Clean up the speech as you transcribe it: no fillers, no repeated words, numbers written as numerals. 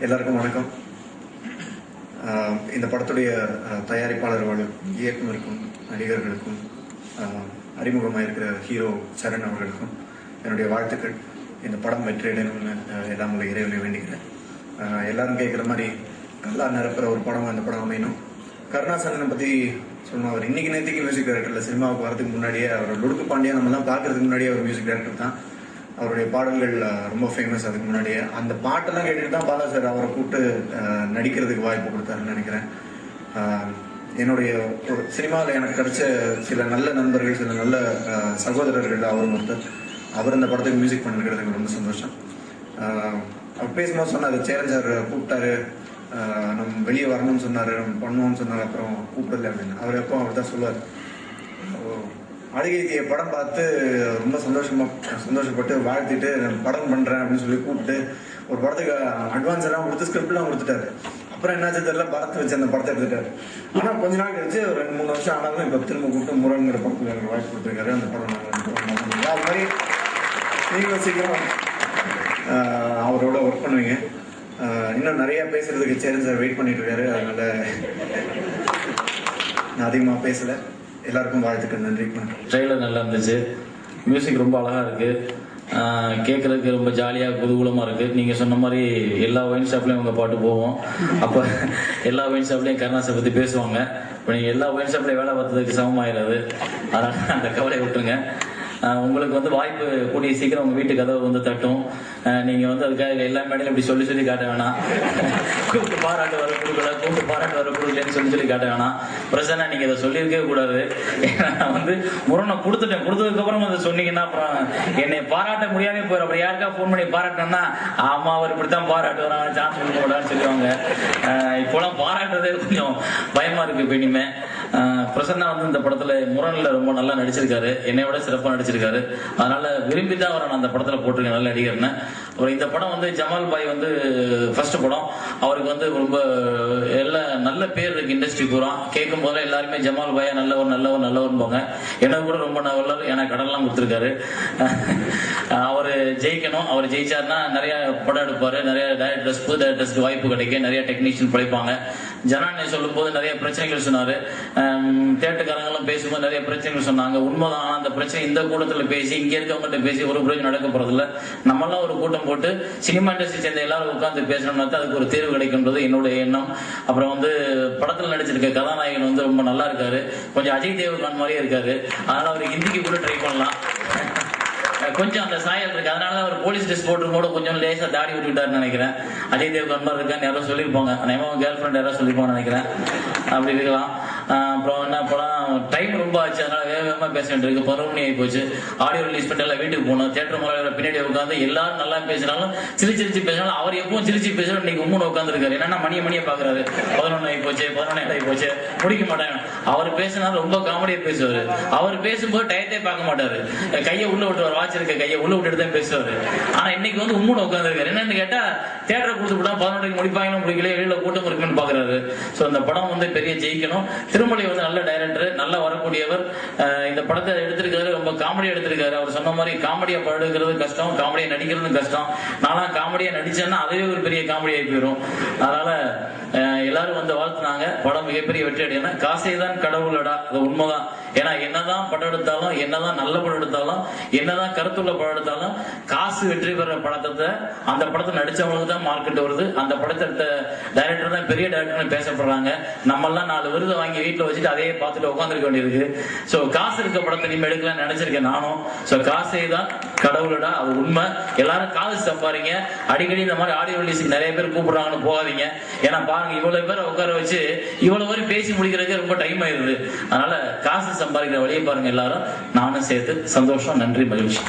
எல்லாருக்கும் வணக்கம். இந்த படத்துடைய தயாரிப்பாளர்களுக்கும் இயக்குனருக்கும் நடிகர்களுக்கும் அறிமுகமாக இருக்கிற ஹீரோ சரண் அவர்களுக்கும் என்னுடைய வாழ்த்துக்கள். இந்த படம் வெற்றியடையணும்னு எல்லாம் உங்களை இறைவனை வேண்டிக்கிறேன். எல்லாரும் கேட்குற மாதிரி கல்லா நிரப்புற ஒரு படம் அந்த படம் அமையணும். கருணாசனனை பற்றி சொன்னால் அவர் இன்னைக்கு நேற்றுக்கு மியூசிக் டைரக்டரில் சினிமாவுக்கு வரதுக்கு முன்னாடியே அவர் லுடுக்கு பாண்டியா நம்மலாம் பார்க்கறதுக்கு முன்னாடியே அவர் மியூசிக் டைரக்டர் தான். அவருடைய பாடல்கள் ரொம்ப ஃபேமஸ். அதுக்கு முன்னாடியே அந்த பாட்டெல்லாம் கேட்டுட்டு தான் பாலா சார் அவரை கூப்பிட்டு நடிக்கிறதுக்கு வாய்ப்பு கொடுத்தாருன்னு நினைக்கிறேன். என்னுடைய ஒரு சினிமாவில் எனக்கு கிடைச்ச சில நல்ல நண்பர்கள், சில நல்ல சகோதரர்கள் அவரும் ஒருத்தர். அவர் இந்த படத்துக்கு மியூசிக் பண்ணிருக்கிறது எனக்கு ரொம்ப சந்தோஷம். அவர் பேசும்போது சொன்னார், சேரன் சார் கூப்பிட்டாரு, நம்ம வெளியே வரணும்னு சொன்னார், நம்ம பண்ணுவோம்னு சொன்னார், அப்புறம் கூப்பிடல அப்படின்னு. அவர் எப்போ அவர் தான் சொல்லுவார். அழகிய படம் பார்த்து ரொம்ப சந்தோஷப்பட்டு வாழ்த்திட்டு படம் பண்ணுறேன் அப்படின்னு சொல்லி கூப்பிட்டு ஒரு படத்துக்கு அட்வான்ஸ் எல்லாம் கொடுத்து ஸ்கிரிப்ட்லாம் கொடுத்துட்டாரு. அப்புறம் என்னாச்சு தெரியல, படத்தை வச்சு அந்த படத்தை எடுத்துட்டாரு. ஆனால் கொஞ்ச நாள் கழிச்சு ஒரு 2-3 வருஷம் ஆனாலும் இப்போ திரும்ப கூப்பிட்டு முரண்கிற படத்தில் எனக்கு வாய்ப்பு கொடுத்துருக்காரு. அந்த படம் அது மாதிரி நீங்களும் சீக்கிரம் அவரோட ஒர்க் பண்ணுவீங்க. இன்னும் நிறைய பேசுறதுக்கு சேரன் சார் வெயிட் பண்ணிட்டு இருக்காரு. அதனால நான் அதிகமாக பேசலை. எல்லாருக்கும் வாழ்த்துக்கள், நன்றி. ட்ரெய்லர் நல்லா இருந்துச்சு, மியூசிக் ரொம்ப அழகாக இருக்குது, கேட்குறதுக்கு ரொம்ப ஜாலியாக குதூகூலமாக இருக்குது. நீங்கள் சொன்ன மாதிரி எல்லா ஒயின் ஷாப்லேயும் உங்கள் பாட்டு போவோம். அப்போ எல்லா ஒயின் ஷாப்லேயும் கருணாசை பற்றி பேசுவாங்க. இப்போ நீங்கள் எல்லா ஒயின் ஷாப்லேயும் வேலை பார்த்ததுக்கு சமமாயிடாது. அதனால் அந்த கவலையை விட்டுருங்க. உங்களுக்கு வாய்ப்பு கூடிய சீக்கிரம் உங்கள் வீட்டு கதவு தட்டும். நீங்கள் அதுக்காக எல்லா மேடையிலும் இப்படி சொல்லி காட்ட வேணாம். கூப்பிட்டு பாராட்டு வர கொடுக்கல, கூப்பிட்டு பாராட்டு வர கொடுக்கலன்னு சொல்லி காட்ட வேணாம். பிரச்சனை நீங்கள் இதை சொல்லியிருக்கவே கூடாது. நான் முரணை கொடுத்ததுக்கப்புறம் அதை சொன்னீங்கன்னா அப்புறம் என்னை பாராட்ட முடியாமே போயிடும். அப்புறம் யாருக்கா ஃபோன் பண்ணி பாராட்டினோம்னா ஆமா அவர் இப்படித்தான் பாராட்டு வராங்க, சான்ஸ் கொடுக்க கூடாதுன்னு சொல்லுவாங்க. இப்போலாம் பாராட்டுறதே கொஞ்சம் பயமா இருக்கு. இப்போ இனிமே பிரசன்னா இந்த படத்துல முரணில் ரொம்ப நல்லா நடிச்சிருக்காரு, என்னை விட சிறப்பாக நடிச்சிருக்காரு. அதனால விரும்பி தான் அவரை நான் அந்த படத்துல போட்டிருக்கேன், நல்ல நடிகர்னு. அப்புறம் இந்த படம் ஜமால் பாய் ஃபர்ஸ்ட் படம். அவருக்கு ரொம்ப எல்லா நல்ல பேர் இருக்கு இண்டஸ்ட்ரி பூரா. கேட்கும் போது எல்லாருமே ஜமால் பாயா நல்லவர் போங்க. எனக்கு கூட ரொம்ப நல்லவர், எனக்கு கடன்லாம் கொடுத்துருக்காரு. அவர் ஜெயிக்கணும். அவர் ஜெயிச்சாருன்னா நிறைய படம் எடுப்பாரு, நிறைய டைரக்டர்ஸ், புது டைரக்டர்ஸ்க்கு வாய்ப்பு கிடைக்கும், நிறைய டெக்னீஷியன் படிப்பாங்க. ஜனானே சொல்லும் போது நிறைய பிரச்சனைகள் சொன்னாரு. தேட்டருக்காரங்களும் பேசும்போது நிறைய பிரச்சனைகள் சொன்னாங்க. உண்மைதான். ஆனா அந்த பிரச்சனை இந்த கூட்டத்தில் பேசி, இங்க இருக்கவங்ககிட்ட பேசி ஒரு பிரச்சனை நடக்க போறதில்ல. நம்மளாம் ஒரு கூட்டம் போட்டு சினிமா இண்டஸ்ட்ரி சேர்ந்த எல்லாரும் உட்காந்து பேசணும்னா அதுக்கு ஒரு தேர்வு கிடைக்கும்ன்றது என்னுடைய எண்ணம். அப்புறம் படத்தில் நடிச்சிருக்க கதாநாயகன் ரொம்ப நல்லா இருக்காரு, கொஞ்சம் அஜய் தேவ்கான் மாதிரியே இருக்காரு. அதனால அவர் ஹிந்திக்கு கூட ட்ரை பண்ணலாம். கொஞ்சம் அந்த சாயல் இருக்கு. அதனால அவர் போலீஸ் ட்ரெஸ் போட்டு கூட கொஞ்சம் லேசா தாடி விட்டுக்கிட்டாருன்னு நினைக்கிறேன். அஜய் தேவ்கான் மாதிரி இருக்கான்னு யாரும் சொல்லியிருப்பாங்க. நேமாவும் கேர்ள் ஃப்ரெண்ட் யாரும் சொல்லியிருப்பாங்கன்னு நினைக்கிறேன். அப்படி இருக்கலாம். அப்புறம் என்ன படம் டைம் ரொம்ப ஆச்சு, அதனால வேகமாக பேச வேண்டியிருக்கு. 11 மணி ஆகி போச்சு. ஆடியோ ரிலீஸ் பண்ணிட்டு எல்லாம் வீட்டுக்கு போகணும். தேட்டர் முறையில் பின்னாடி உட்காந்து எல்லாரும் நல்லா பேசினாலும் சிரிச்சு பேசினாலும் அவர் எப்பவும் சிரிச்சு பேசுறாரு. இன்னைக்கு உம்முன்னு உட்காந்துருக்காரு. என்னன்னா மணியை பாக்குறாரு. 11 ஆகி போச்சு, 11 ஆகி போச்சு, முடிக்க மாட்டாங்க. அவர் பேசினாலும் ரொம்ப காமெடியா பேசுவாரு. அவர் பேசும்போது டயத்தை பார்க்க மாட்டாரு, கையை உள்ள விட்டுவார், வாட்ச் இருக்க கையை உள்ள விட்டுட்டு தான் பேசுவாரு. ஆனா இன்னைக்கு உம்முன்னு உட்காந்துருக்காரு. என்னன்னு கேட்டா தேட்டரை கொடுத்து விட்டா 11 முடிப்பாங்க, முடிக்கல, வெளியில கூட்டம் இருக்குன்னு பாக்குறாரு. சோ இந்த படம் பெரிய ஜெயிக்கணும். திருமலை நல்ல டைரக்டர், நல்லா வரக்கூடியவர். இந்த படத்தை எடுத்திருக்காரு, ரொம்ப காமெடியா எடுத்திருக்காரு. அவர் சொன்ன மாதிரி காமெடியா படம் எடுக்கிறது கஷ்டம், காமெடியா நடிக்கிறது கஷ்டம். நான்லாம் காமெடியா நடிச்சேன்னா அதுவே ஒரு பெரிய காமெடியா போயிடும். அதனால எல்லாரும் வாழ்த்துனாங்க. படம் மிகப்பெரிய வெற்றி அடையணும். காசை தான் கடவுளடா, அது உண்மைதான். ஏன்னா என்னதான் படம் எடுத்தாலும், என்னதான் நல்ல படம் எடுத்தாலும், என்னதான் கருத்துள்ள படம் எடுத்தாலும், காசு வெற்றி பெற படத்தை அந்த படத்தை நடிச்சவங்களுக்கு தான் மார்க்கெட் வருது. அந்த படத்தை டைரக்டர் தான் பெரிய டைரக்டர் பேசப்படுறாங்க. நம்மெல்லாம் 4 விருதை வாங்கி வீட்டுல வச்சுட்டு அதையே பார்த்துட்டு உட்காந்துருக்க வேண்டியிருக்கு. சோ காசு இருக்க படத்தை நீங்க எடுக்கலாம் நினைச்சிருக்கேன் நானும். சோ காசை தான் கடவுளடா, அது உண்மை. எல்லாரும் காசு சம்பாதிங்க. அடிக்கடி இந்த மாதிரி ஆடியோ ரிலீஸுக்கு நிறைய பேர் கூப்பிடுறாங்கன்னு போகாதீங்க. ஏன்னா பாருங்க, இவ்வளவு பேரை உட்கார வச்சு இவ்வளவு பேர் பேசி முடிக்கிறதுக்கு ரொம்ப டைம் ஆயிருது. அதனால காசு சம்பாதிக்கிற வழியை பாருங்க எல்லாரும். நானும் சேர்த்து. சந்தோஷம், நன்றி, மகிழ்ச்சி.